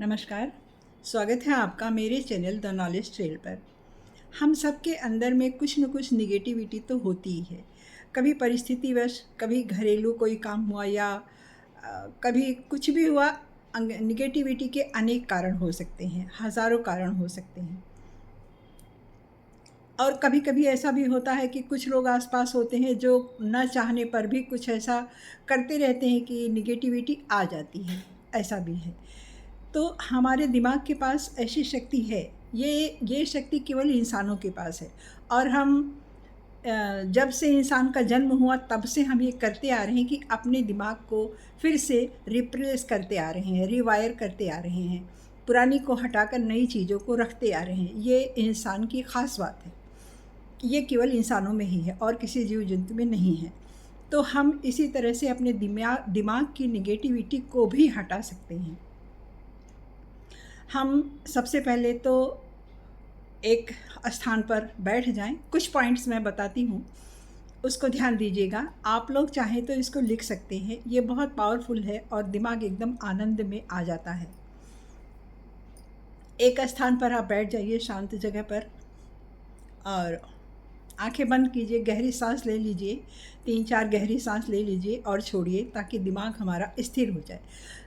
नमस्कार। स्वागत है आपका मेरे चैनल द नॉलेज ट्रेल पर। हम सबके अंदर में कुछ न कुछ निगेटिविटी तो होती ही है। कभी परिस्थितिवश, कभी घरेलू कोई काम हुआ या कभी कुछ भी हुआ। निगेटिविटी के अनेक कारण हो सकते हैं, हज़ारों कारण हो सकते हैं। और कभी-कभी ऐसा भी होता है कि कुछ लोग आस-पास होते हैं जो ना चाहने पर भी कुछ ऐसा करते रहते हैं कि निगेटिविटी आ जाती है, ऐसा भी है। तो हमारे दिमाग के पास ऐसी शक्ति है, ये शक्ति केवल इंसानों के पास है। और हम जब से इंसान का जन्म हुआ तब से हम ये करते आ रहे हैं कि अपने दिमाग को फिर से रिप्लेस करते आ रहे हैं, रिवायर करते आ रहे हैं। पुरानी को हटाकर नई चीज़ों को रखते आ रहे हैं। ये इंसान की ख़ास बात है। ये केवल इंसानों में ही है और किसी जीव जंतु में नहीं है। तो हम इसी तरह से अपने दिमाग की नेगेटिविटी को भी हटा सकते हैं। हम सबसे पहले तो एक स्थान पर बैठ जाएं। कुछ पॉइंट्स मैं बताती हूँ, उसको ध्यान दीजिएगा। आप लोग चाहें तो इसको लिख सकते हैं। ये बहुत पावरफुल है और दिमाग एकदम आनंद में आ जाता है। एक स्थान पर आप बैठ जाइए, शांत जगह पर, और आंखें बंद कीजिए, गहरी सांस ले लीजिए। 3-4 गहरी सांस ले लीजिए और छोड़िए ताकि दिमाग हमारा स्थिर हो जाए।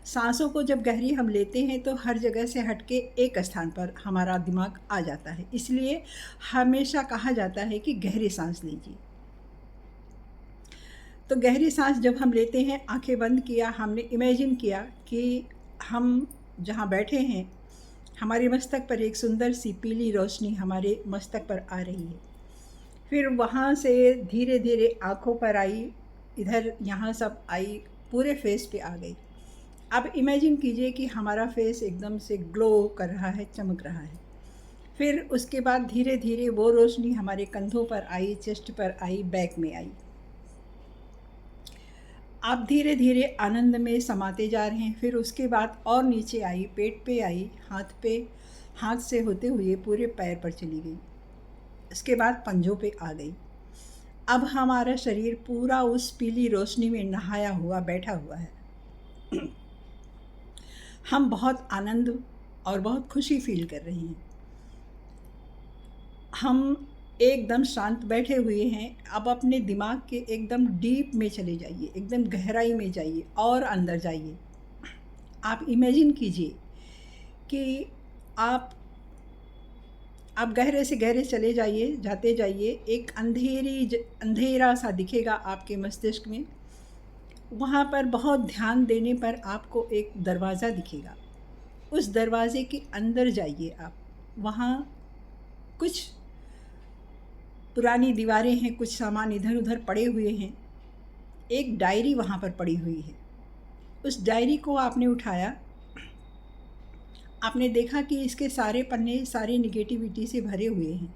सांसों को जब गहरी हम लेते हैं तो हर जगह से हटके एक स्थान पर हमारा दिमाग आ जाता है। इसलिए हमेशा कहा जाता है कि गहरी सांस लीजिए। तो गहरी सांस जब हम लेते हैं, आंखें बंद किया, हमने इमेजिन किया कि हम जहाँ बैठे हैं, हमारे मस्तक पर एक सुंदर सी पीली रोशनी हमारे मस्तक पर आ रही है। फिर वहाँ से धीरे धीरे आँखों पर आई, इधर यहाँ सब आई, पूरे फेस पे आ गई। अब इमेजिन कीजिए कि हमारा फेस एकदम से ग्लो कर रहा है, चमक रहा है। फिर उसके बाद धीरे धीरे वो रोशनी हमारे कंधों पर आई, चेस्ट पर आई, बैक में आई। आप धीरे धीरे आनंद में समाते जा रहे हैं। फिर उसके बाद और नीचे आई, पेट पे आई, हाथ पे, हाथ से होते हुए पूरे पैर पर चली गई। इसके बाद पंजों पे आ गई। अब हमारा शरीर पूरा उस पीली रोशनी में नहाया हुआ बैठा हुआ है। हम बहुत आनंद और बहुत खुशी फील कर रहे हैं। हम एकदम शांत बैठे हुए हैं। अब अपने दिमाग के एकदम डीप में चले जाइए, एकदम गहराई में जाइए और अंदर जाइए। आप इमेजिन कीजिए कि आप गहरे से गहरे चले जाइए, जाते जाइए। एक अंधेरा सा दिखेगा आपके मस्तिष्क में। वहाँ पर बहुत ध्यान देने पर आपको एक दरवाज़ा दिखेगा। उस दरवाज़े के अंदर जाइए आप। वहाँ कुछ पुरानी दीवारें हैं, कुछ सामान इधर उधर पड़े हुए हैं। एक डायरी वहाँ पर पड़ी हुई है। उस डायरी को आपने उठाया। आपने देखा कि इसके सारे पन्ने सारी निगेटिविटी से भरे हुए हैं।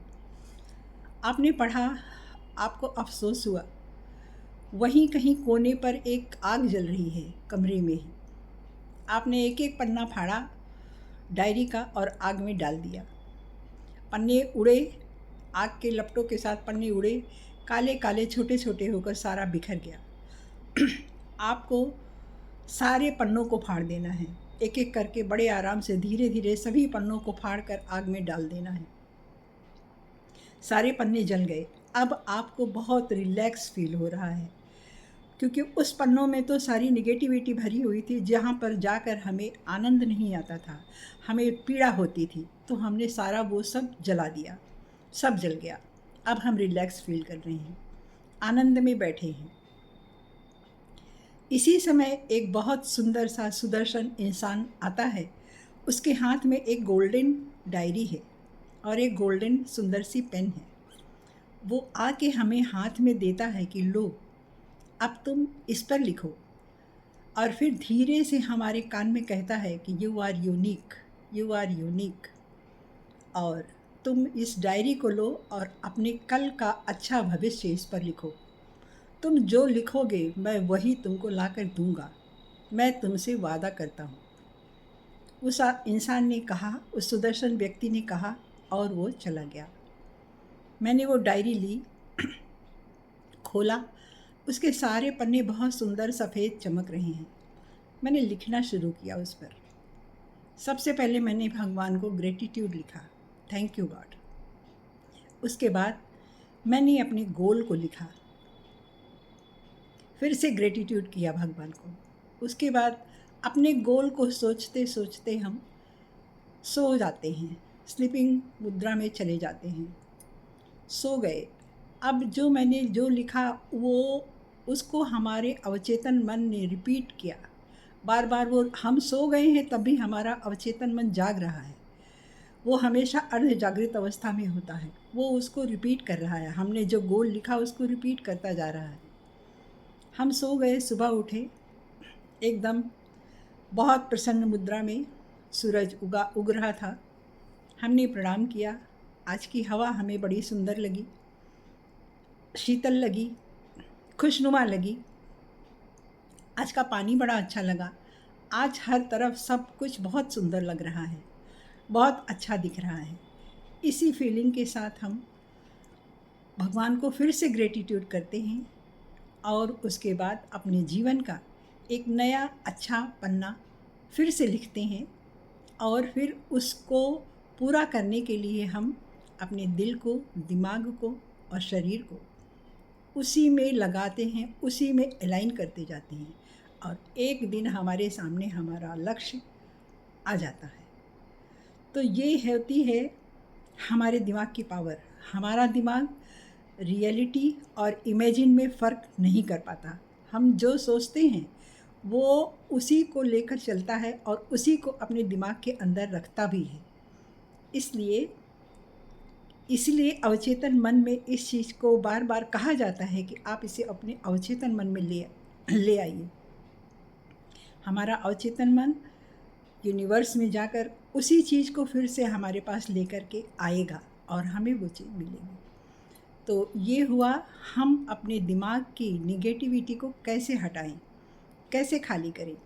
आपने पढ़ा, आपको अफ़सोस हुआ। वहीं कहीं कोने पर एक आग जल रही है कमरे में ही। आपने एक एक पन्ना फाड़ा डायरी का और आग में डाल दिया। पन्ने उड़े, आग के लपटों के साथ पन्ने उड़े, काले काले छोटे छोटे होकर सारा बिखर गया। आपको सारे पन्नों को फाड़ देना है। एक एक करके बड़े आराम से धीरे धीरे सभी पन्नों को फाड़ कर आग में डाल देना है। सारे पन्ने जल गए। अब आपको बहुत रिलैक्स फील हो रहा है, क्योंकि उस पन्नों में तो सारी निगेटिविटी भरी हुई थी। जहाँ पर जाकर हमें आनंद नहीं आता था, हमें पीड़ा होती थी, तो हमने सारा वो सब जला दिया, सब जल गया। अब हम रिलैक्स फील कर रहे हैं, आनंद में बैठे हैं। इसी समय एक बहुत सुंदर सा सुदर्शन इंसान आता है। उसके हाथ में एक गोल्डन डायरी है और एक गोल्डन सुंदर सी पेन है। वो आके हमें हाथ में देता है कि लो, अब तुम इस पर लिखो। और फिर धीरे से हमारे कान में कहता है कि you are unique, you are unique. और तुम इस डायरी को लो और अपने कल का अच्छा भविष्य इस पर लिखो। तुम जो लिखोगे मैं वही तुमको ला कर दूँगा, मैं तुमसे वादा करता हूँ। उस इंसान ने कहा, उस सुदर्शन व्यक्ति ने कहा, और वो चला गया। मैंने वो डायरी ली, खोला। उसके सारे पन्ने बहुत सुंदर सफ़ेद चमक रहे हैं। मैंने लिखना शुरू किया उस पर। सबसे पहले मैंने भगवान को ग्रेटिट्यूड लिखा, थैंक यू गॉड। उसके बाद मैंने अपने गोल को लिखा, फिर से ग्रेटिट्यूड किया भगवान को। उसके बाद अपने गोल को सोचते सोचते हम सो जाते हैं, स्लीपिंग मुद्रा में चले जाते हैं, सो गए। अब जो मैंने जो लिखा वो उसको हमारे अवचेतन मन ने रिपीट किया बार बार। वो हम सो गए हैं तब भी हमारा अवचेतन मन जाग रहा है, वो हमेशा अर्ध जागृत अवस्था में होता है, वो उसको रिपीट कर रहा है। हमने जो गोल लिखा उसको रिपीट करता जा रहा है। हम सो गए, सुबह उठे, एकदम बहुत प्रसन्न मुद्रा में सूरज उग रहा था। हमने प्रणाम किया। आज की हवा हमें बड़ी सुंदर लगी, शीतल लगी, खुशनुमा लगी। आज का पानी बड़ा अच्छा लगा। आज हर तरफ सब कुछ बहुत सुंदर लग रहा है, बहुत अच्छा दिख रहा है। इसी फीलिंग के साथ हम भगवान को फिर से ग्रेटिट्यूड करते हैं और उसके बाद अपने जीवन का एक नया अच्छा पन्ना फिर से लिखते हैं और फिर उसको पूरा करने के लिए हम अपने दिल को, दिमाग को और शरीर को उसी में लगाते हैं, उसी में अलाइन करते जाते हैं और एक दिन हमारे सामने हमारा लक्ष्य आ जाता है। तो ये होती है हमारे दिमाग की पावर। हमारा दिमाग रियलिटी और इमेजिन में फ़र्क नहीं कर पाता। हम जो सोचते हैं वो उसी को लेकर चलता है और उसी को अपने दिमाग के अंदर रखता भी है। इसलिए अवचेतन मन में इस चीज़ को बार बार कहा जाता है कि आप इसे अपने अवचेतन मन में ले आइए। हमारा अवचेतन मन यूनिवर्स में जाकर उसी चीज़ को फिर से हमारे पास लेकर के आएगा और हमें वो चीज़ मिलेगी। तो ये हुआ हम अपने दिमाग की निगेटिविटी को कैसे हटाएं, कैसे खाली करें,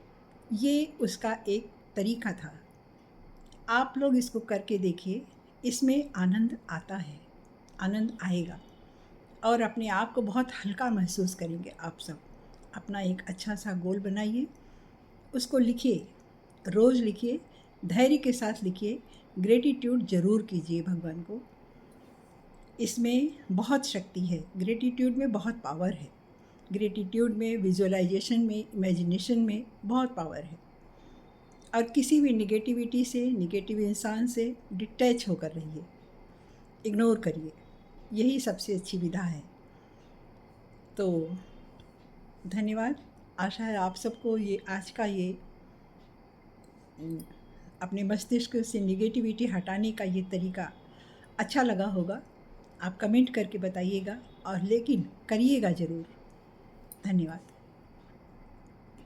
ये उसका एक तरीका था। आप लोग इसको करके देखिए, इसमें आनंद आता है, आनंद आएगा और अपने आप को बहुत हल्का महसूस करेंगे। आप सब अपना एक अच्छा सा गोल बनाइए, उसको लिखिए, रोज़ लिखिए, धैर्य के साथ लिखिए, ग्रेटिट्यूड ज़रूर कीजिए भगवान को। इसमें बहुत शक्ति है, ग्रेटिट्यूड में बहुत पावर है। ग्रेटिट्यूड में, विजुअलाइजेशन में, इमेजिनेशन में बहुत पावर है। और किसी भी निगेटिविटी से, निगेटिव इंसान से डिटैच होकर रहिए, इग्नोर करिए, यही सबसे अच्छी विधा है। तो धन्यवाद। आशा है आप सबको ये आज का ये अपने मस्तिष्क से निगेटिविटी हटाने का ये तरीका अच्छा लगा होगा। आप कमेंट करके बताइएगा और लेकिन करिएगा ज़रूर। धन्यवाद।